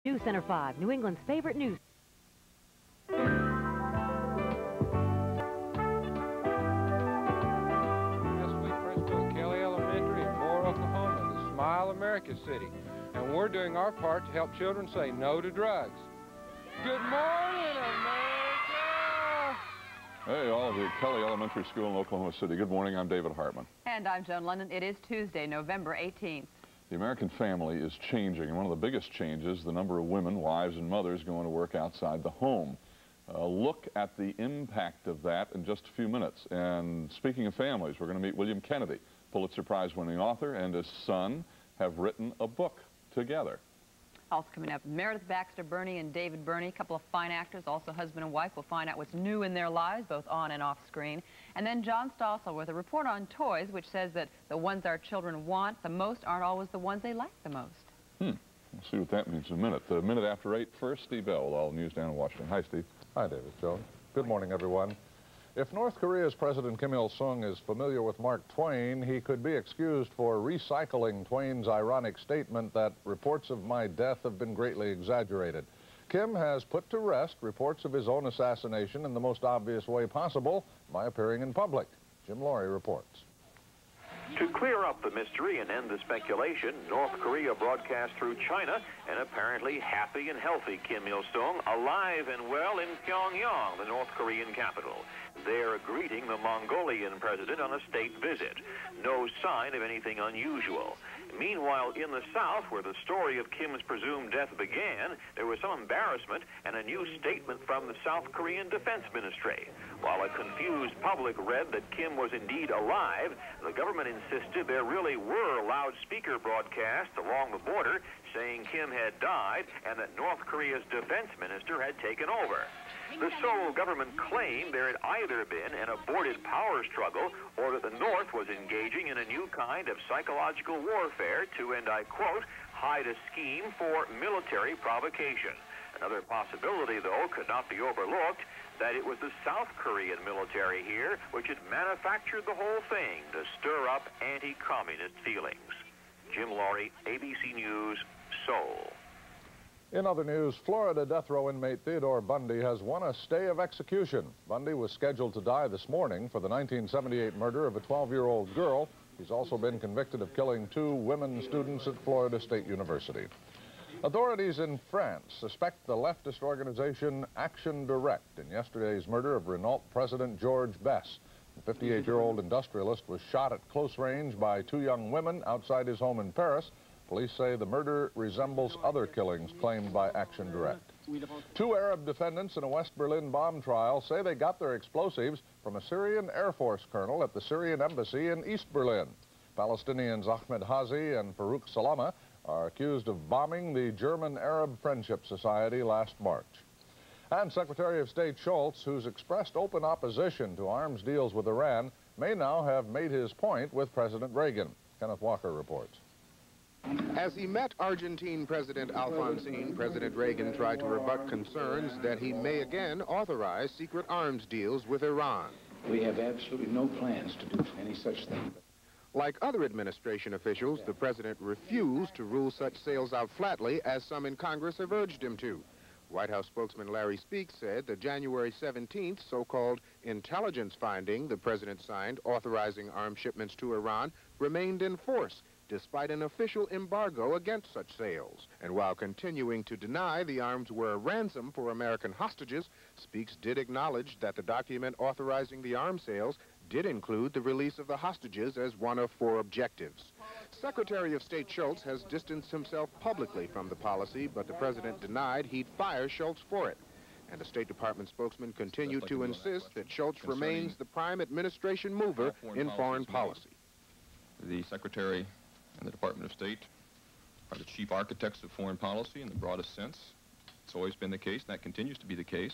News Center 5, New England's favorite news. This week, principal at Kelly Elementary in Moore, Oklahoma, the Smile America City. And we're doing our part to help children say no to drugs. Good morning, America! Hey, all of you at Kelly Elementary School in Oklahoma City. Good morning, I'm David Hartman. And I'm Joan London. It is Tuesday, November 18th. The American family is changing, and one of the biggest changes, the number of women, wives and mothers going to work outside the home. Look at the impact of that in just a few minutes. And speaking of families, we're going to meet William Kennedy, Pulitzer Prize-winning author, and his son have written a book together. Also coming up, Meredith Baxter Birney and David Birney, a couple of fine actors, also husband and wife. We'll find out what's new in their lives, both on and off screen. And then John Stossel with a report on toys, which says that the ones our children want the most aren't always the ones they like the most. We'll see what that means in a minute. A minute after 8, first, Steve Bell with all the news down in Washington. Hi, Steve. Hi, David. Joan. Good morning, everyone. If North Korea's President Kim Il-sung is familiar with Mark Twain, he could be excused for recycling Twain's ironic statement that reports of my death have been greatly exaggerated. Kim has put to rest reports of his own assassination in the most obvious way possible by appearing in public. Jim Laurie reports. To clear up the mystery and end the speculation, North Korea broadcast through China an apparently happy and healthy Kim Il-sung alive and well in Pyongyang, the North Korean capital. There greeting the Mongolian president on a state visit. No sign of anything unusual. Meanwhile, in the South, where the story of Kim's presumed death began, there was some embarrassment and a new statement from the South Korean Defense Ministry. While a confused public read that Kim was indeed alive, the government insisted there really were loudspeaker broadcasts along the border saying Kim had died and that North Korea's defense minister had taken over. The Seoul government claimed there had either been an aborted power struggle or that the North was engaging in a new kind of psychological warfare to, and I quote, hide a scheme for military provocation. Another possibility, though, could not be overlooked, that it was the South Korean military here which had manufactured the whole thing to stir up anti-communist feelings. Jim Laurie, ABC News, Seoul. In other news, Florida death row inmate Theodore Bundy has won a stay of execution. Bundy was scheduled to die this morning for the 1978 murder of a 12-year-old girl. He's also been convicted of killing 2 women students at Florida State University. Authorities in France suspect the leftist organization Action Direct in yesterday's murder of Renault President George Bess. The 58-year-old industrialist was shot at close range by 2 young women outside his home in Paris. Police say the murder resembles other killings claimed by Action Direct. 2 Arab defendants in a West Berlin bomb trial say they got their explosives from a Syrian Air Force colonel at the Syrian embassy in East Berlin. Palestinians Ahmed Hazi and Farouk Salama are accused of bombing the German Arab Friendship Society last March. And Secretary of State Shultz, who's expressed open opposition to arms deals with Iran, may now have made his point with President Reagan. Kenneth Walker reports. As he met Argentine President Alfonsine, President Reagan tried to rebut concerns that he may again authorize secret arms deals with Iran. We have absolutely no plans to do any such thing. Like other administration officials, the president refused to rule such sales out flatly, as some in Congress have urged him to. White House spokesman Larry Speake said the January 17th so-called intelligence finding the president signed authorizing arms shipments to Iran remained in force, despite an official embargo against such sales. And while continuing to deny the arms were a ransom for American hostages, Speakes did acknowledge that the document authorizing the arms sales did include the release of the hostages as one of 4 objectives. Secretary of State Shultz has distanced himself publicly from the policy, but the president denied he'd fire Shultz for it. And a State Department spokesman continued to insist that Shultz remains the prime administration mover in foreign policy. The Secretary and the Department of State are the chief architects of foreign policy in the broadest sense. It's always been the case, and that continues to be the case.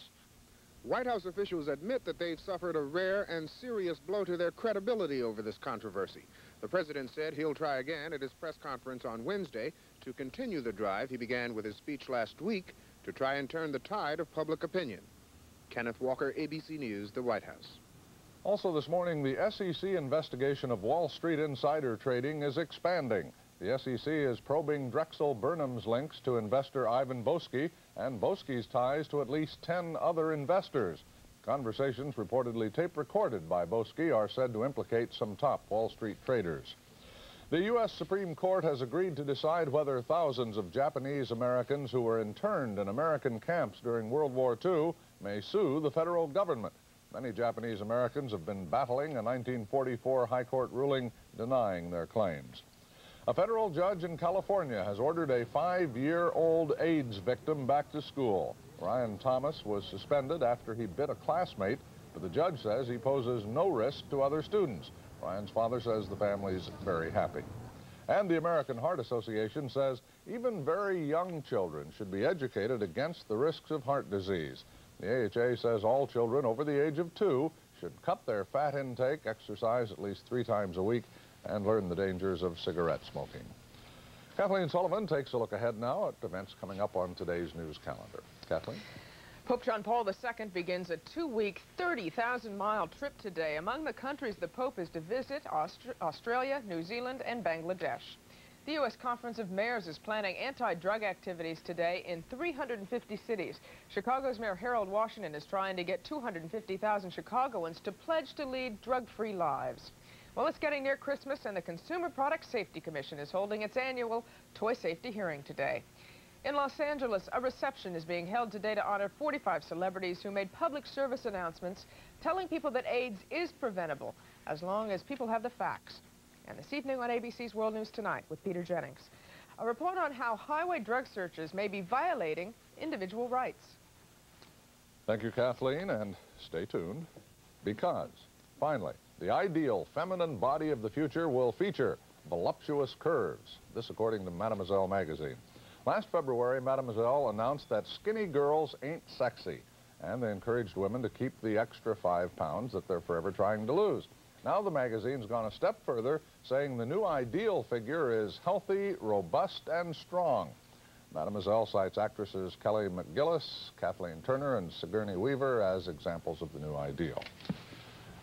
White House officials admit that they've suffered a rare and serious blow to their credibility over this controversy. The president said he'll try again at his press conference on Wednesday to continue the drive he began with his speech last week to try and turn the tide of public opinion. Kenneth Walker, ABC News, the White House. Also this morning, the SEC investigation of Wall Street insider trading is expanding. The SEC is probing Drexel Burnham's links to investor Ivan Boesky and Boesky's ties to at least 10 other investors. Conversations reportedly tape-recorded by Boesky are said to implicate some top Wall Street traders. The U.S. Supreme Court has agreed to decide whether thousands of Japanese Americans who were interned in American camps during World War II may sue the federal government. Many Japanese Americans have been battling a 1944 High Court ruling denying their claims. A federal judge in California has ordered a 5-year-old AIDS victim back to school. Ryan Thomas was suspended after he bit a classmate, but the judge says he poses no risk to other students. Ryan's father says the family's very happy. And the American Heart Association says even very young children should be educated against the risks of heart disease. The AHA says all children over the age of 2 should cut their fat intake, exercise at least 3 times a week, and learn the dangers of cigarette smoking. Kathleen Sullivan takes a look ahead now at events coming up on today's news calendar. Kathleen? Pope John Paul II begins a 2-week, 30,000-mile trip today. Among the countries the Pope is to visit, Australia, New Zealand, and Bangladesh. The U.S. Conference of Mayors is planning anti-drug activities today in 350 cities. Chicago's Mayor Harold Washington is trying to get 250,000 Chicagoans to pledge to lead drug-free lives. Well, it's getting near Christmas, and the Consumer Product Safety Commission is holding its annual toy safety hearing today. In Los Angeles, a reception is being held today to honor 45 celebrities who made public service announcements telling people that AIDS is preventable as long as people have the facts. And this evening on ABC's World News Tonight with Peter Jennings, a report on how highway drug searches may be violating individual rights. Thank you, Kathleen, and stay tuned, because, finally, the ideal feminine body of the future will feature voluptuous curves. This according to Mademoiselle magazine. Last February, Mademoiselle announced that skinny girls ain't sexy, and they encouraged women to keep the extra 5 pounds that they're forever trying to lose. Now the magazine's gone a step further, saying the new ideal figure is healthy, robust, and strong. Mademoiselle cites actresses Kelly McGillis, Kathleen Turner, and Sigourney Weaver as examples of the new ideal.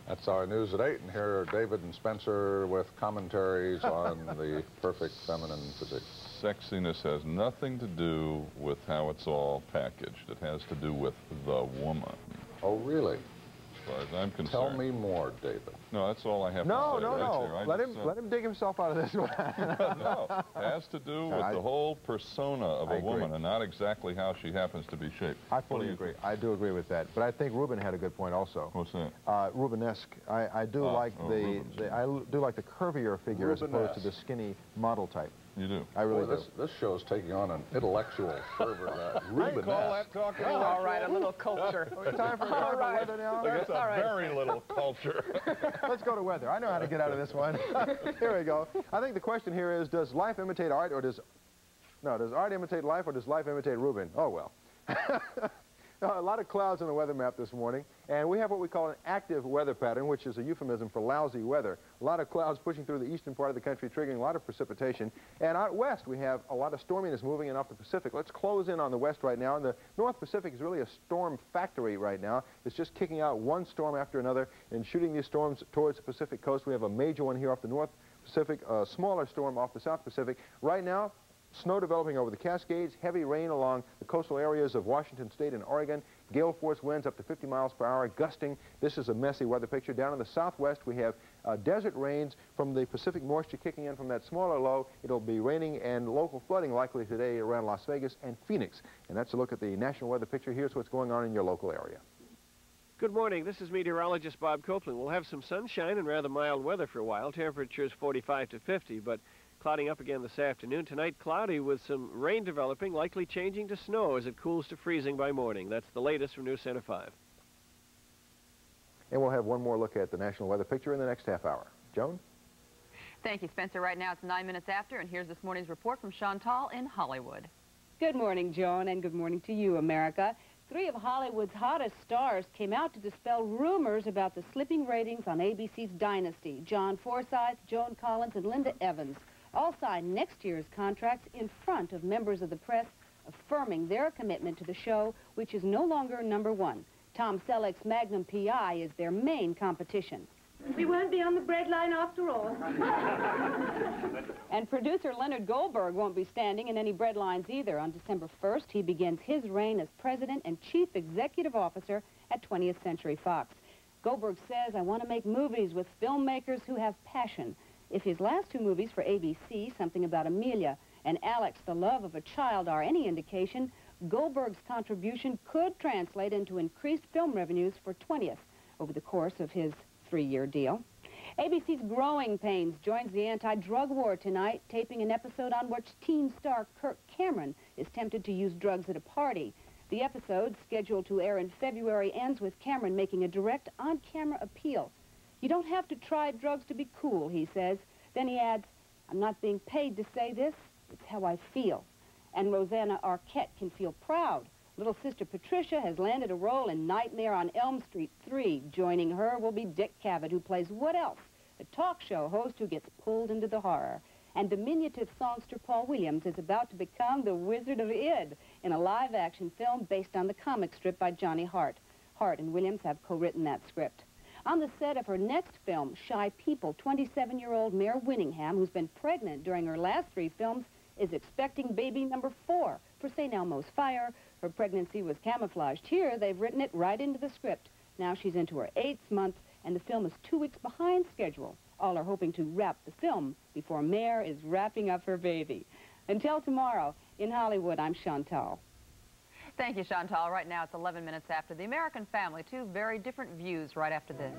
That's our news at 8, and here are David and Spencer with commentaries on the perfect feminine physique. Sexiness has nothing to do with how it's all packaged. It has to do with the woman. Oh, really? As far as I'm concerned. Tell me more, David. No, that's all I have to say. No. Let him dig himself out of this one. No, it has to do with the whole persona of a woman and not exactly how she happens to be shaped. I fully agree. I do agree with that. But I think Ruben had a good point also. What's that? Rubenesque. I do like the curvier figure as opposed to the skinny model type. You do? I really do. This show's taking on an intellectual fervor. I call that talking intellectual. All right, a little culture. Time for weather now? That's a very little culture. Let's go to weather. I know how to get out of this one. Here we go. I think the question here is, does life imitate art, or does art imitate life, or does life imitate Ruben? Oh, well. A lot of clouds on the weather map this morning, and we have what we call an active weather pattern, which is a euphemism for lousy weather. A lot of clouds pushing through the eastern part of the country, triggering a lot of precipitation. And out west, we have a lot of storminess moving in off the Pacific. Let's close in on the west right now. And the North Pacific is really a storm factory right now. It's just kicking out one storm after another and shooting these storms towards the Pacific coast. We have a major one here off the North Pacific, a smaller storm off the South Pacific. Right now, snow developing over the Cascades, heavy rain along the coastal areas of Washington State and Oregon, gale force winds up to 50 miles per hour, gusting. This is a messy weather picture. Down in the southwest, we have desert rains from the Pacific moisture kicking in from that smaller low. It'll be raining and local flooding likely today around Las Vegas and Phoenix. And that's a look at the national weather picture. Here's what's going on in your local area. Good morning. This is meteorologist Bob Copeland. We'll have some sunshine and rather mild weather for a while. Temperatures 45 to 50, but clouding up again this afternoon. Tonight, cloudy with some rain developing, likely changing to snow as it cools to freezing by morning. That's the latest from News Center 5. And we'll have one more look at the national weather picture in the next half hour. Joan? Thank you, Spencer. Right now, it's 9 minutes after, and here's this morning's report from Chantal in Hollywood. Good morning, Joan, and good morning to you, America. 3 of Hollywood's hottest stars came out to dispel rumors about the slipping ratings on ABC's Dynasty. John Forsythe, Joan Collins, and Linda Evans all signed next year's contracts in front of members of the press, affirming their commitment to the show, which is no longer #1. Tom Selleck's Magnum P.I. is their main competition. We won't be on the bread line after all. And producer Leonard Goldberg won't be standing in any bread lines either. On December 1st, he begins his reign as president and chief executive officer at 20th Century Fox. Goldberg says, I want to make movies with filmmakers who have passion. If his last two movies for ABC, Something About Amelia and Alex, the Love of a Child, are any indication, Goldberg's contribution could translate into increased film revenues for 20th over the course of his 3-year deal. ABC's Growing Pains joins the anti-drug war tonight, taping an episode on which teen star Kirk Cameron is tempted to use drugs at a party. The episode, scheduled to air in February, ends with Cameron making a direct on-camera appeal. You don't have to try drugs to be cool, he says. Then he adds, I'm not being paid to say this, it's how I feel. And Rosanna Arquette can feel proud. Little sister Patricia has landed a role in Nightmare on Elm Street 3. Joining her will be Dick Cavett, who plays What Else?, a talk show host who gets pulled into the horror. And diminutive songster Paul Williams is about to become the Wizard of Id in a live-action film based on the comic strip by Johnny Hart. Hart and Williams have co-written that script. On the set of her next film, Shy People, 27-year-old Mare Winningham, who's been pregnant during her last 3 films, is expecting baby number 4 for St. Elmo's Fire. Her pregnancy was camouflaged. Here, they've written it right into the script. Now she's into her 8th month, and the film is 2 weeks behind schedule. All are hoping to wrap the film before Mare is wrapping up her baby. Until tomorrow, in Hollywood, I'm Chantal. Thank you, Chantal. Right now, it's 11 minutes after The American Family. 2 very different views right after this.